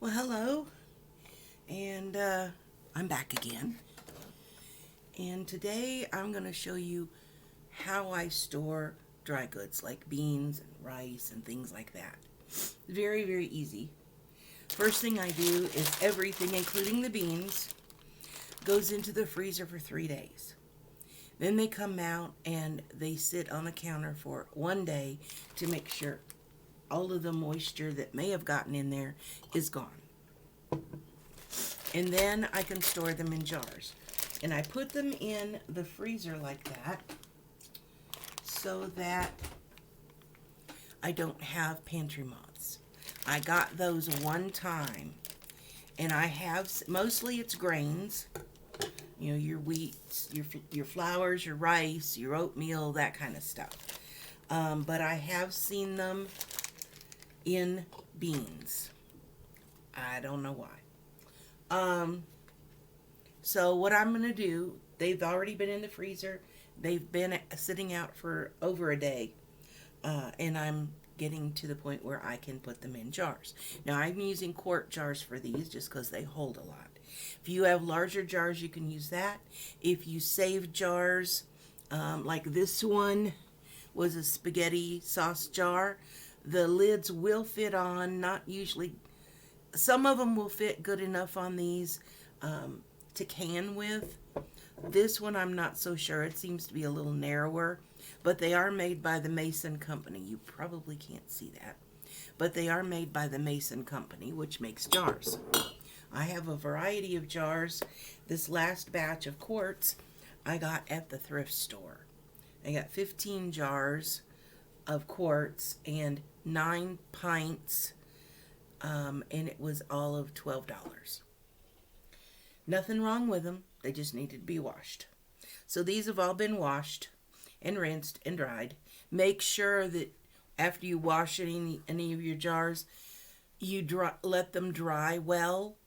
Well, hello, and I'm back again. And today I'm going to show you how I store dry goods like beans and rice and things like that. Very, very easy. First thing I do is everything, including the beans, goes into the freezer for 3 days. Then they come out and they sit on the counter for 1 day to make sure all of the moisture that may have gotten in there is gone. And then I can store them in jars. And I put them in the freezer like that so that I don't have pantry moths. I got those one time, and I have, mostly it's grains, your wheat, your flours, your rice, your oatmeal, that kind of stuff. But I have seen them in beans. I don't know why. So what I'm going to do, they've already been in the freezer. They've been sitting out for over a day. And I'm getting to the point where I can put them in jars. Now I'm using quart jars for these just because they hold a lot. If you have larger jars, you can use that. If you save jars, like this one was a spaghetti sauce jar, the lids will fit on, not usually. Some of them will fit good enough on these to can with. This one I'm not so sure. It seems to be a little narrower, but they are made by the Mason Company. You probably can't see that, but they are made by the Mason Company, which makes jars. I have a variety of jars. This last batch of quarts I got at the thrift store. I got 15 jars of quarts and 9 pints, and it was all of $12. Nothing wrong with them. They just needed to be washed. So these have all been washed and rinsed and dried. Make sure that after you wash any of your jars, you let them dry well.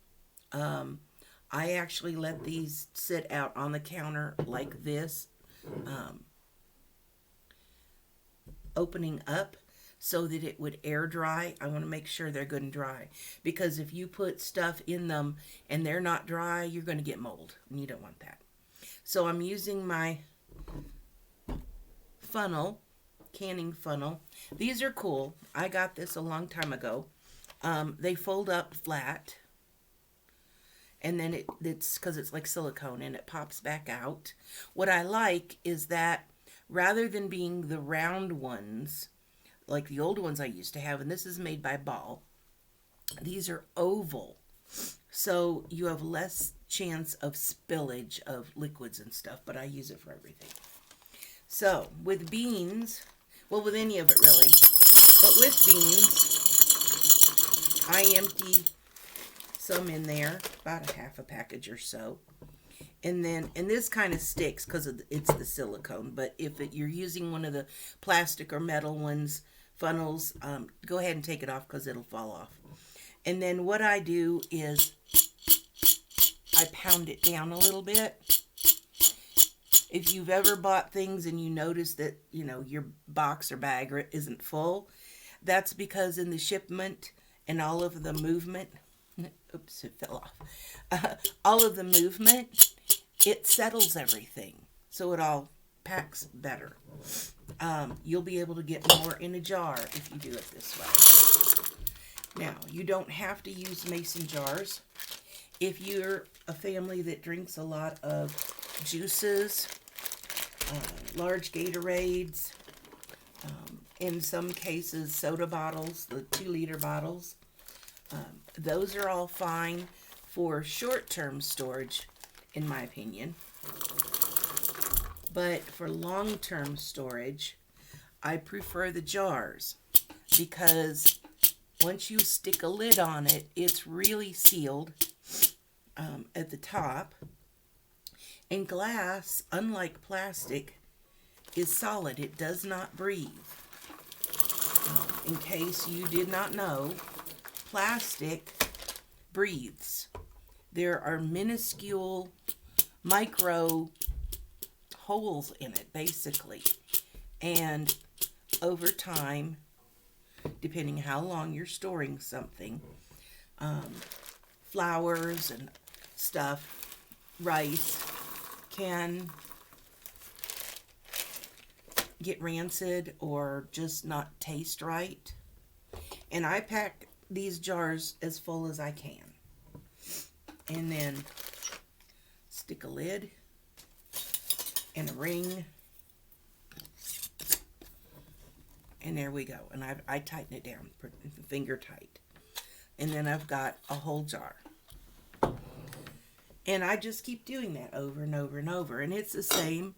I actually let these sit out on the counter like this, opening up so that it would air dry. I want to make sure they're good and dry, because if you put stuff in them and they're not dry, you're going to get mold, and you don't want that. So I'm using my funnel, canning funnel. These are cool. I got this a long time ago. They fold up flat, and then it's because it's like silicone and it pops back out. What I like is that rather than being the round ones like the old ones I used to have, and this is made by Ball, these are oval, so you have less chance of spillage of liquids and stuff, but I use it for everything. So with beans, well, with any of it really, but with beans, I empty some in there, about a half a package or so. And this kind of sticks because it's the silicone, but if you're using one of the plastic or metal ones, funnels, go ahead and take it off because it'll fall off. And then what I do is I pound it down a little bit. If you've ever bought things and you notice that, your box or bag isn't full, that's because in the shipment and all of the movement, oops, it fell off. All of the movement, it settles everything, so it all packs better. You'll be able to get more in a jar if you do it this way. Now, you don't have to use mason jars. If you're a family that drinks a lot of juices, large Gatorades, in some cases soda bottles, the 2-liter bottles, those are all fine for short-term storage, in my opinion. But for long-term storage, I prefer the jars, because once you stick a lid on it, it's really sealed at the top. And glass, unlike plastic, is solid. It does not breathe. In case you did not know, plastic breathes. There are minuscule micro holes in it, basically. And over time, depending how long you're storing something, flours and stuff, rice, can get rancid or just not taste right. And I pack these jars as full as I can. And then stick a lid and a ring. And there we go. And I tighten it down, finger tight. And then I've got a whole jar. And I just keep doing that over and over and over. And it's the same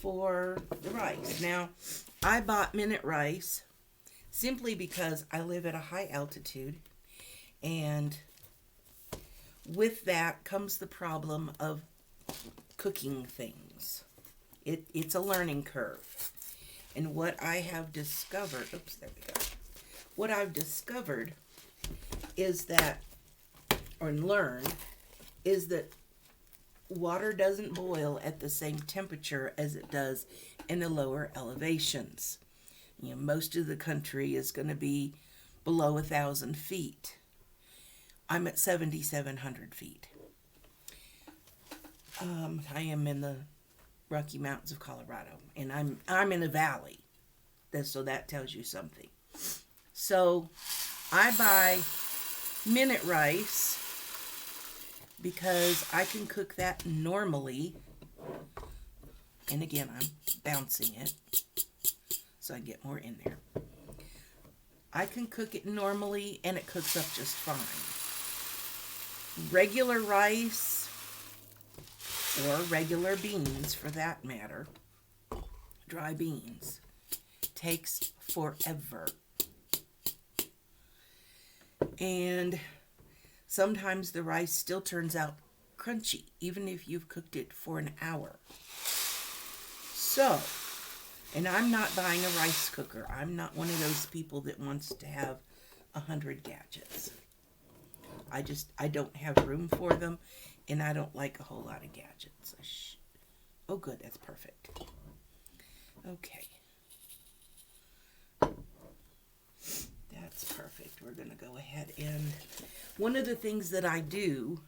for the rice. Now, I bought minute rice simply because I live at a high altitude. And with that comes the problem of cooking things. It's a learning curve. And what I have discovered, oops, there we go. What I've discovered is that, or learned, is that water doesn't boil at the same temperature as it does in the lower elevations. You know, most of the country is going to be below 1,000 feet. I'm at 7,700 feet. I am in the Rocky Mountains of Colorado, and I'm in a valley. So that tells you something. So I buy minute rice because I can cook that normally. And again, I'm bouncing it so I get more in there. I can cook it normally and it cooks up just fine. Regular rice, or regular beans for that matter, dry beans, takes forever. And sometimes the rice still turns out crunchy, even if you've cooked it for an hour. So, and I'm not buying a rice cooker. I'm not one of those people that wants to have 100 gadgets. I don't have room for them, and I don't like a whole lot of gadgets. Oh, good, that's perfect. Okay. That's perfect. We're going to go ahead and... One of the things that I do,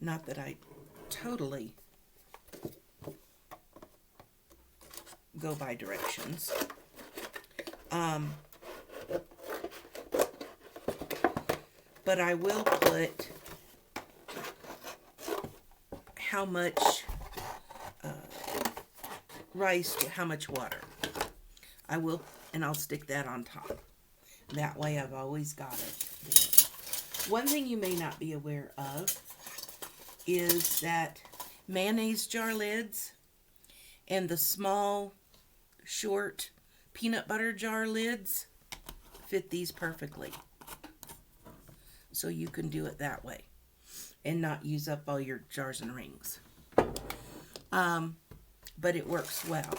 not that I totally go by directions, but I will put how much rice to how much water. I will, and I'll stick that on top. That way I've always got it there. One thing you may not be aware of is that mayonnaise jar lids and the small, short peanut butter jar lids fit these perfectly. So you can do it that way and not use up all your jars and rings. But it works well.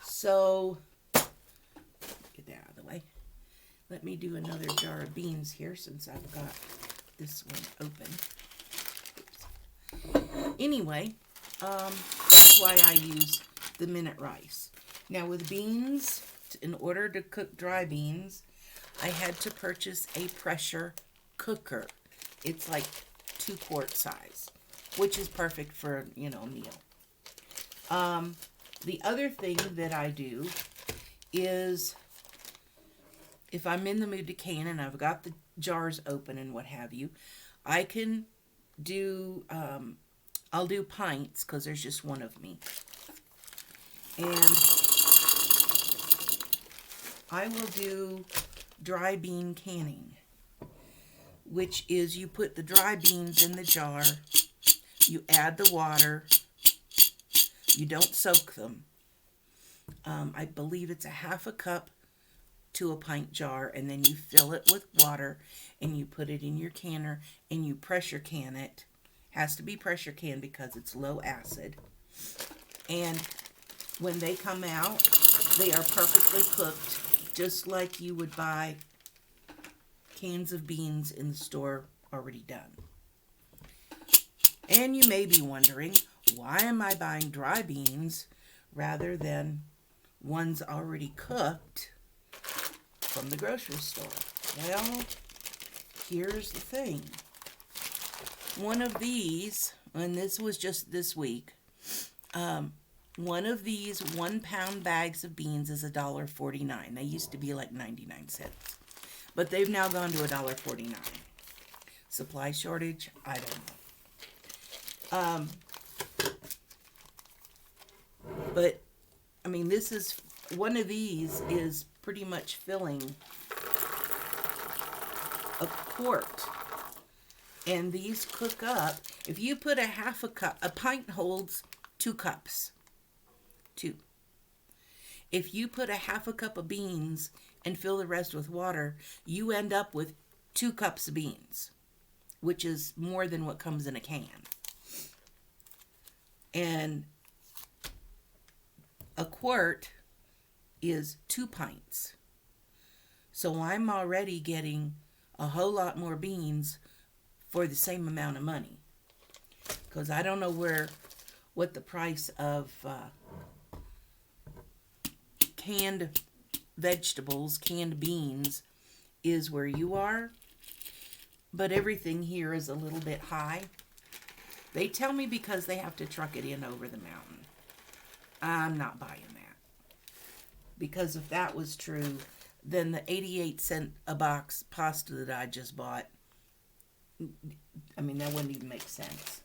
So, get that out of the way. Let me do another jar of beans here since I've got this one open. Anyway, that's why I use the minute rice. Now with beans, in order to cook dry beans, I had to purchase a pressure cooker. It's like 2-quart size, which is perfect for, a meal. The other thing that I do is, if I'm in the mood to can and I've got the jars open and what have you, I can do, I'll do pints because there's just one of me. And I will do dry bean canning, which is you put the dry beans in the jar, you add the water, you don't soak them. I believe it's a 1/2 cup to a pint jar, and then you fill it with water and you put it in your canner and you pressure can it. Has to be pressure canned because it's low acid. And when they come out, they are perfectly cooked, just like you would buy cans of beans in the store already done. And you may be wondering, why am I buying dry beans rather than ones already cooked from the grocery store? Well, here's the thing. One of these, and this was just this week, one of these 1-pound bags of beans is $1.49. They used to be like 99 cents. But they've now gone to $1.49. Supply shortage? I don't know. But, I mean, this is, one of these is pretty much filling a quart. And these cook up. If you put a half a cup, a pint holds 2 cups. 2. If you put a half a cup of beans and fill the rest with water, you end up with 2 cups of beans, which is more than what comes in a can. And a quart is 2 pints. So I'm already getting a whole lot more beans for the same amount of money. Because I don't know what the price of canned vegetables, canned beans is where you are. But everything here is a little bit high. They tell me because they have to truck it in over the mountain. I'm not buying that. Because if that was true, then the 88-cent a box pasta that I just bought, I mean, that wouldn't even make sense.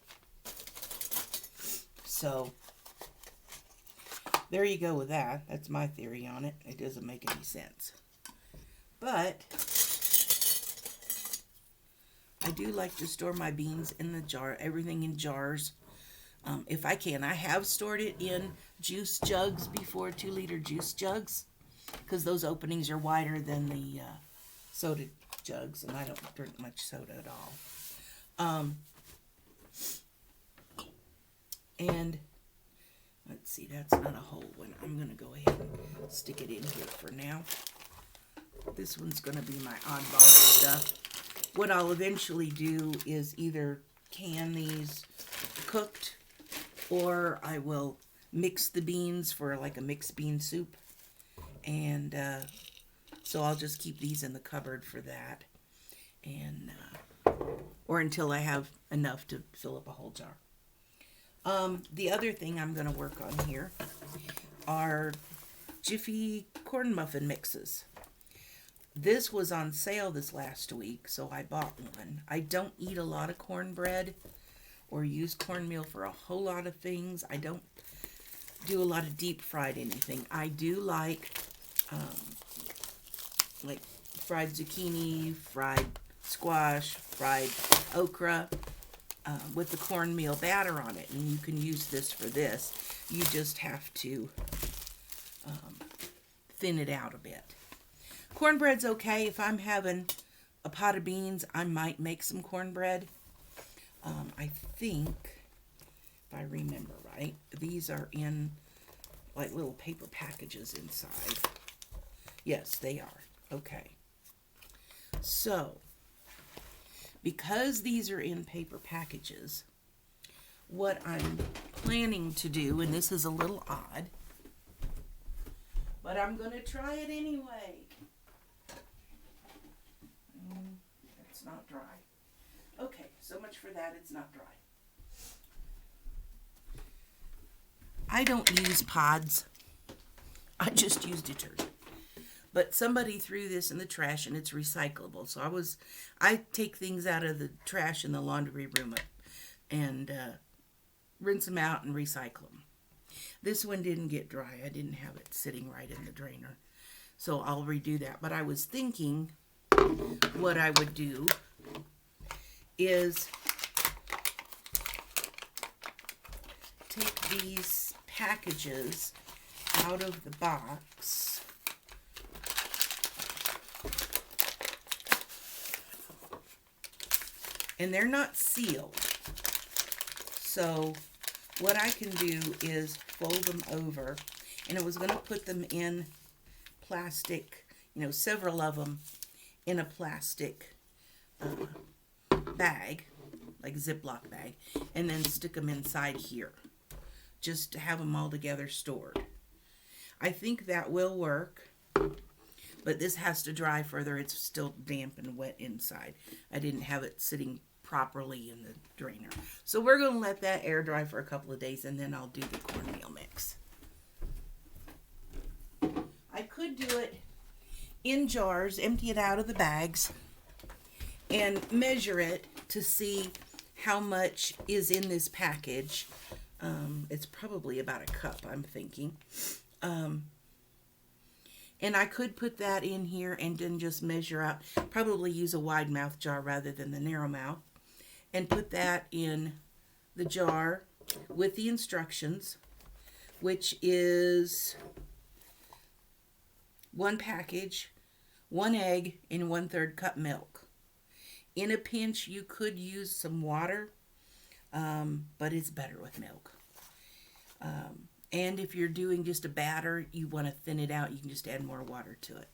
So, there you go with that. That's my theory on it. It doesn't make any sense. But I do like to store my beans in the jar, everything in jars. If I can. I have stored it in juice jugs before, 2-liter juice jugs, because those openings are wider than the soda jugs, and I don't drink much soda at all. And let's see, that's not a whole one. I'm going to go ahead and stick it in here for now. This one's going to be my oddball stuff. What I'll eventually do is either can these cooked, or I will mix the beans for like a mixed bean soup. And so I'll just keep these in the cupboard for that. And or until I have enough to fill up a whole jar. The other thing I'm going to work on here are Jiffy corn muffin mixes. This was on sale this last week, so I bought one. I don't eat a lot of cornbread or use cornmeal for a whole lot of things. I don't do a lot of deep fried anything. I do like fried zucchini, fried squash, fried okra with the cornmeal batter on it. And you can use this for this. You just have to thin it out a bit. Cornbread's okay. If I'm having a pot of beans, I might make some cornbread. I think, if I remember right, these are in like little paper packages inside. Yes, they are. Okay. So, because these are in paper packages, what I'm planning to do, and this is a little odd, but I'm going to try it anyway. It's not dry. Okay, so much for that, it's not dry. I don't use pods. I just use detergent. But somebody threw this in the trash and it's recyclable. So I take things out of the trash in the laundry room and rinse them out and recycle them. This one didn't get dry. I didn't have it sitting right in the drainer. So I'll redo that. But I was thinking what I would do is take these packages out of the box and they're not sealed. So what I can do is fold them over, and I was going to put them in plastic, several of them in a plastic bag, like a Ziploc bag, and then stick them inside here, just to have them all together stored. I think that will work. But this has to dry further. It's still damp and wet inside. I didn't have it sitting properly in the drainer. So we're going to let that air dry for a couple of days, and then I'll do the cornmeal mix. I could do it in jars, empty it out of the bags, and measure it to see how much is in this package. It's probably about a cup, I'm thinking. And I could put that in here and then just measure out, probably use a wide mouth jar rather than the narrow mouth, and put that in the jar with the instructions, which is 1 package, 1 egg, and 1/3 cup milk. In a pinch, you could use some water, but it's better with milk. And if you're doing just a batter, you want to thin it out, you can just add more water to it.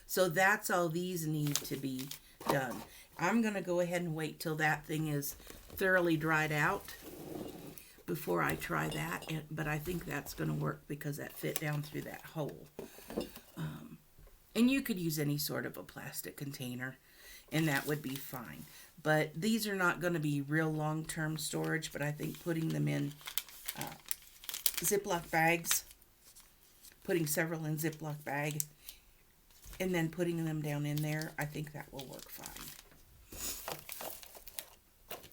So that's all these need to be done. I'm going to go ahead and wait till that thing is thoroughly dried out before I try that. But I think that's going to work because that fit down through that hole. And you could use any sort of a plastic container, and that would be fine. But these are not going to be real long-term storage, but I think putting them in Ziploc bags, putting several in Ziploc bag, and then putting them down in there, I think that will work fine.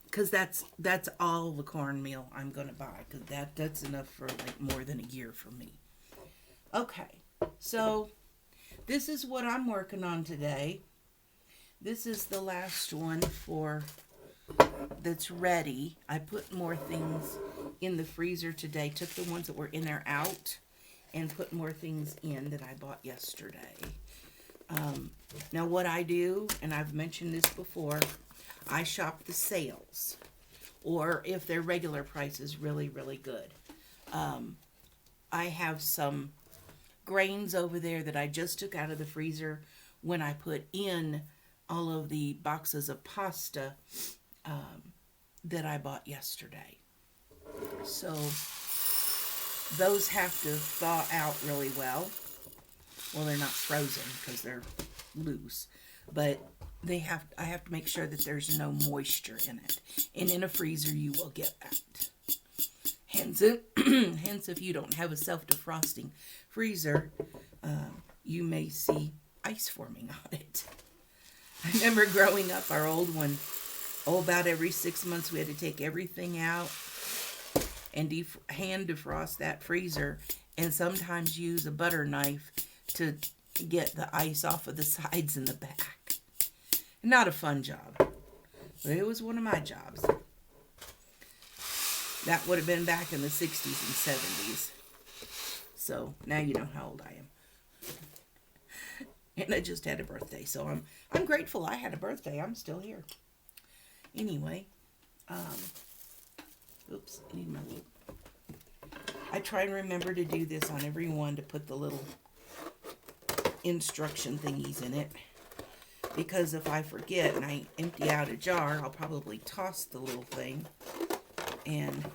Because that's all the cornmeal I'm going to buy, because that's enough for like more than a year for me. Okay, so this is what I'm working on today. This is the last one that's ready. I put more things in the freezer today. Took the ones that were in there out and put more things in that I bought yesterday. Now what I do, and I've mentioned this before, I shop the sales, or if their regular price is really, really good. I have some grains over there that I just took out of the freezer when I put in all of the boxes of pasta that I bought yesterday. So those have to thaw out really well. Well, they're not frozen because they're loose, but I have to make sure that there's no moisture in it. And in a freezer, you will get that. Hence, if you don't have a self-defrosting freezer, you may see ice forming on it. I remember growing up, our old one, about every 6 months we had to take everything out and hand defrost that freezer, and sometimes use a butter knife to get the ice off of the sides and the back. Not a fun job, but it was one of my jobs. That would have been back in the 60s and 70s. So now you know how old I am. And I just had a birthday, so I'm grateful I had a birthday. I'm still here. Anyway, oops, I need my loop. I try and remember to do this on every one, to put the little instruction thingies in it. Because if I forget and I empty out a jar, I'll probably toss the little thing. And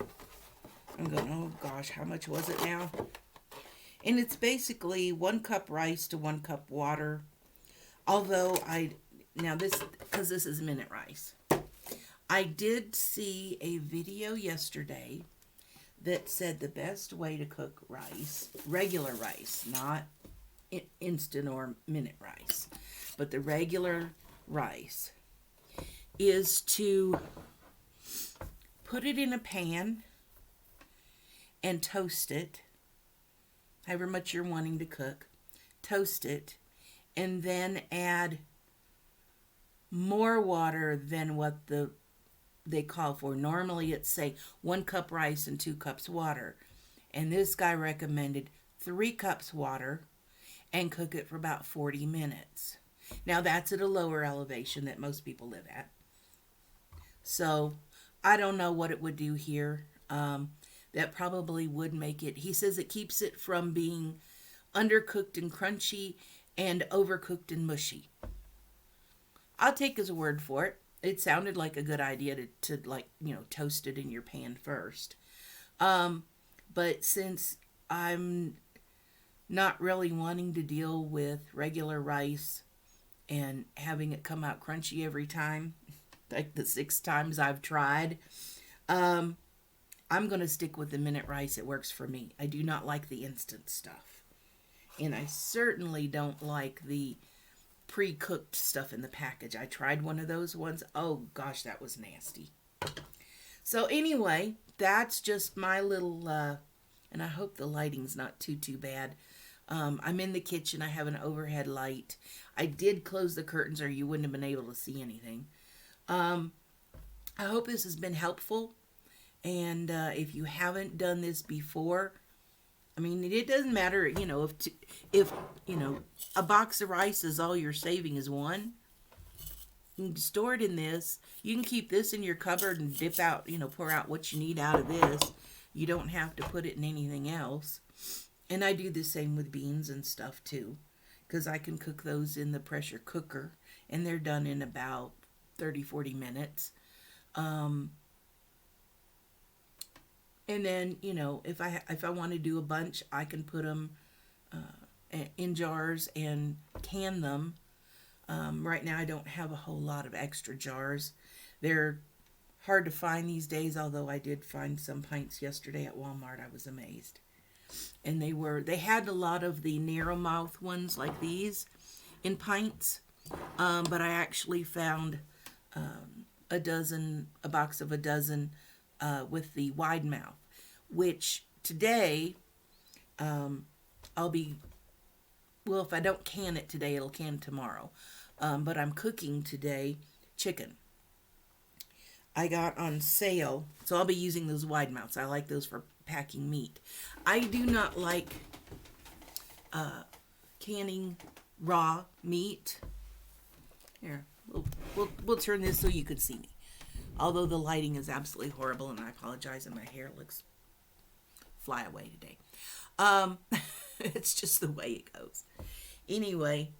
I'm going, oh gosh, how much was it now? And it's basically 1 cup rice to 1 cup water. Although because this is minute rice. I did see a video yesterday that said the best way to cook rice, regular rice, not instant or minute rice, but the regular rice, is to put it in a pan and toast it, however much you're wanting to cook. Toast it, and then add more water than what they call for. Normally it's, say, 1 cup rice and 2 cups water. And this guy recommended 3 cups water and cook it for about 40 minutes. Now that's at a lower elevation that most people live at. So I don't know what it would do here. That probably would make it, he says it keeps it from being undercooked and crunchy and overcooked and mushy. I'll take his word for it. It sounded like a good idea to toast it in your pan first. But since I'm not really wanting to deal with regular rice and having it come out crunchy every time, like the 6 times I've tried. Um, I'm going to stick with the minute rice. It works for me. I do not like the instant stuff. And I certainly don't like the pre-cooked stuff in the package. I tried one of those ones. Oh gosh, that was nasty. So anyway, that's just my little, and I hope the lighting's not too bad. I'm in the kitchen. I have an overhead light. I did close the curtains or you wouldn't have been able to see anything. I hope this has been helpful. And if you haven't done this before, I mean, it doesn't matter, if a box of rice is all you're saving is one. You can store it in this. You can keep this in your cupboard and dip out, pour out what you need out of this. You don't have to put it in anything else. And I do the same with beans and stuff too, because I can cook those in the pressure cooker and they're done in about 30-40 minutes. And then, if I want to do a bunch, I can put them in jars and can them. Right now, I don't have a whole lot of extra jars. They're hard to find these days, although I did find some pints yesterday at Walmart. I was amazed. And they had a lot of the narrow mouth ones like these in pints. But I actually found a box of a dozen with the wide mouth, which today if I don't can it today, it'll can tomorrow. But I'm cooking today chicken. I got on sale, so I'll be using those wide mouths. I like those for packing meat. I do not like canning raw meat. Here, we'll turn this so you could see me. Although the lighting is absolutely horrible, and I apologize, and my hair looks fly away today. It's just the way it goes. Anyway,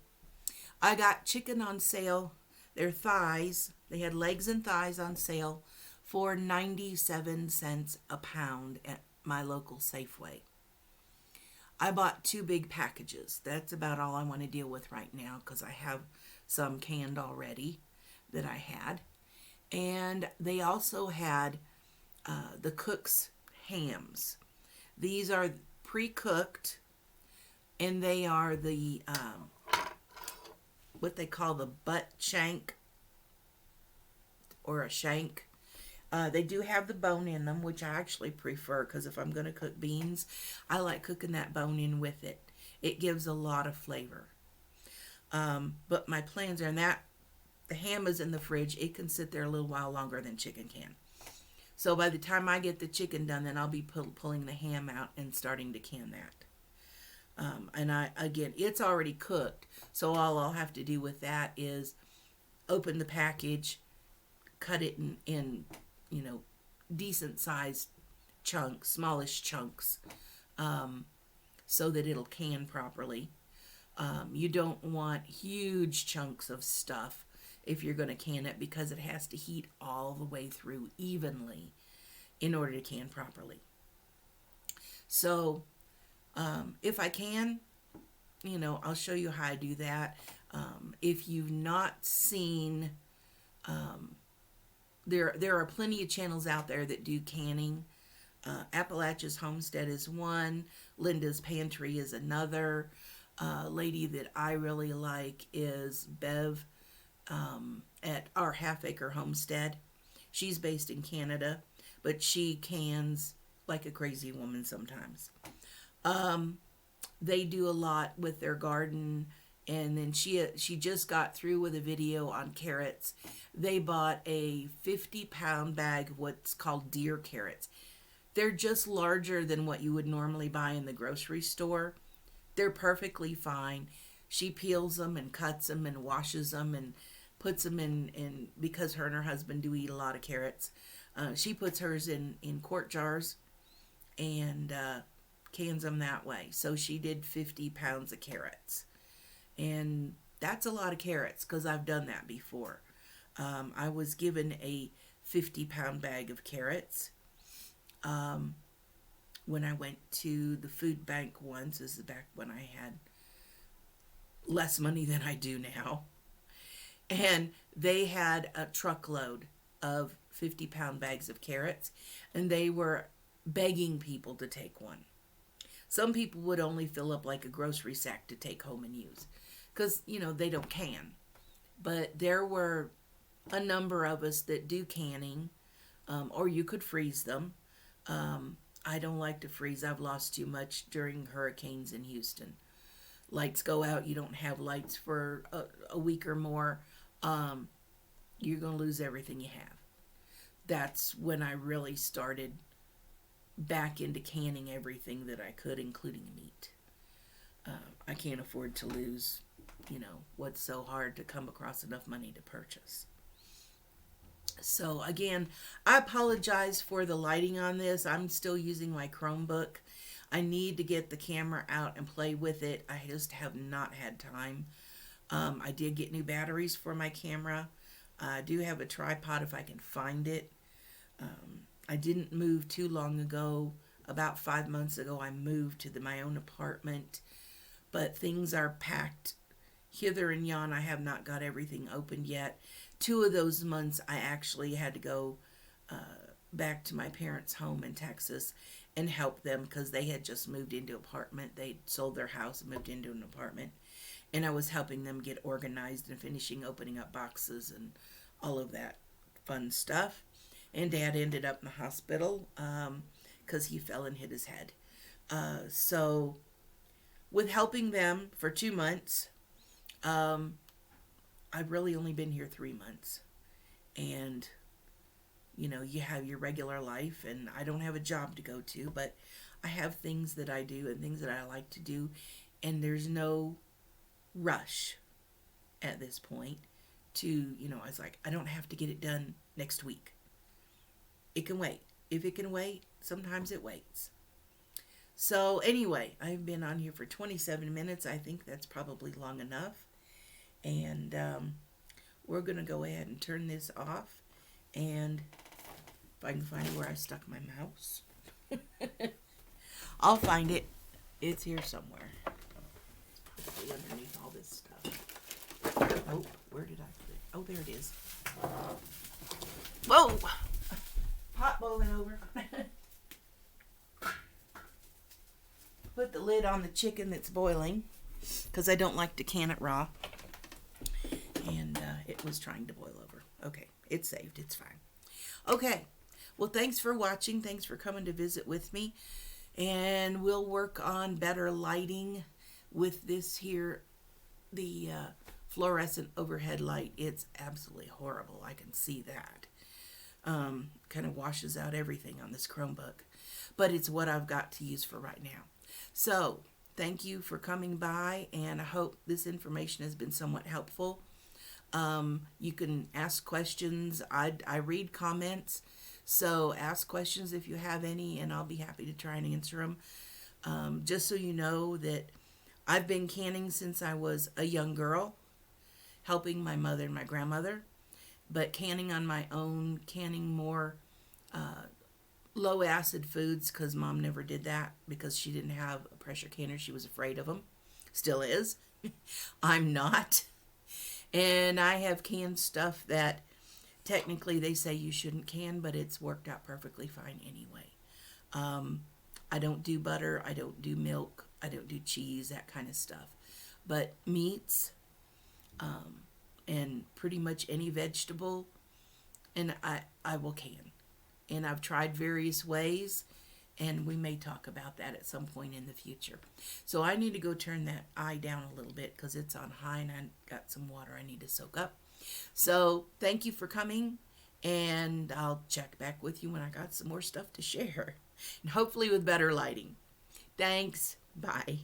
I got chicken on sale. Their thighs, they had legs and thighs on sale for 97 cents a pound at my local Safeway. I bought 2 big packages. That's about all I want to deal with right now because I have some canned already that I had. And they also had the Cook's hams. These are pre-cooked, and they are the what they call the butt shank or a shank. They do have the bone in them, which I actually prefer because if I'm going to cook beans, I like cooking that bone in with it. It gives a lot of flavor. But my plans are, and that the ham is in the fridge. It can sit there a little while longer than chicken can. So by the time I get the chicken done, then I'll be pulling the ham out and starting to can that. Again, it's already cooked. So all I'll have to do with that is open the package, cut it in decent sized chunks, smallish chunks, so that it'll can properly. You don't want huge chunks of stuff if you're going to can it because it has to heat all the way through evenly in order to can properly. So if I can, I'll show you how I do that. If you've not seen, there are plenty of channels out there that do canning. Appalachia's Homestead is one. Linda's Pantry is another. Lady that I really like is Bev at our Half Acre Homestead. She's based in Canada, but she cans like a crazy woman sometimes. They do a lot with their garden, and then she just got through with a video on carrots. They bought a 50-pound bag of what's called deer carrots. They're just larger than what you would normally buy in the grocery store. They're perfectly fine. She peels them and cuts them and washes them and puts them in because her and her husband do eat a lot of carrots. She puts hers in quart jars and cans them that way. So she did 50 pounds of carrots. And that's a lot of carrots because I've done that before. I was given a 50-pound bag of carrots. when I went to the food bank once. This is back when I had less money than I do now. And they had a truckload of 50-pound bags of carrots, and they were begging people to take one. Some people would only fill up like a grocery sack to take home and use because, they don't can. But there were a number of us that do canning, or you could freeze them. I don't like to freeze. I've lost too much during hurricanes in Houston. Lights go out, you don't have lights for a week or more, you're going to lose everything you have. That's when I really started back into canning everything that I could, including meat. I can't afford to lose, what's so hard to come across enough money to purchase. So again, I apologize for the lighting on this. I'm still using my Chromebook. I need to get the camera out and play with it. I just have not had time. I did get new batteries for my camera. I do have a tripod if I can find it. I didn't move too long ago. About 5 months ago, I moved to my own apartment. But things are packed hither and yon. I have not got everything opened yet. 2 of those months, I actually had to go back to my parents' home in Texas and help them because they had just moved into an apartment. They sold their house and moved into an apartment. And I was helping them get organized and finishing opening up boxes and all of that fun stuff. And Dad ended up in the hospital because he fell and hit his head. So with helping them for 2 months, I've really only been here 3 months. And you have your regular life, and I don't have a job to go to, but I have things that I do and things that I like to do, and there's no rush at this point to, I was like, I don't have to get it done next week. It can wait. If it can wait, sometimes it waits. So anyway, I've been on here for 27 minutes. I think that's probably long enough. And we're going to go ahead and turn this off. And if I can find where I stuck my mouse. I'll find it. It's here somewhere. It's probably underneath all this stuff. Oh, where did I put it? Oh, there it is. Whoa! Pot boiling over. Put the lid on the chicken that's boiling because I don't like to can it raw. And it was trying to boil over. Okay, it's saved. It's fine. Okay, well, thanks for watching. Thanks for coming to visit with me. And we'll work on better lighting with this here, the fluorescent overhead light. It's absolutely horrible. I can see that. Kind of washes out everything on this Chromebook. But it's what I've got to use for right now. So, thank you for coming by, and I hope this information has been somewhat helpful. You can ask questions. I read comments, so ask questions if you have any, and I'll be happy to try and answer them. Just so you know that I've been canning since I was a young girl, helping my mother and my grandmother, but canning on my own, canning more low acid foods because Mom never did that because she didn't have a pressure canner. She was afraid of them. Still is. I'm not. And I have canned stuff that technically they say you shouldn't can, but it's worked out perfectly fine anyway. I don't do butter. I don't do milk. I don't do cheese, that kind of stuff. But meats and pretty much any vegetable, and I will can. And I've tried various ways, and we may talk about that at some point in the future. So I need to go turn that eye down a little bit because it's on high and I got some water I need to soak up. So thank you for coming, and I'll check back with you when I got some more stuff to share, and hopefully with better lighting. Thanks. Bye.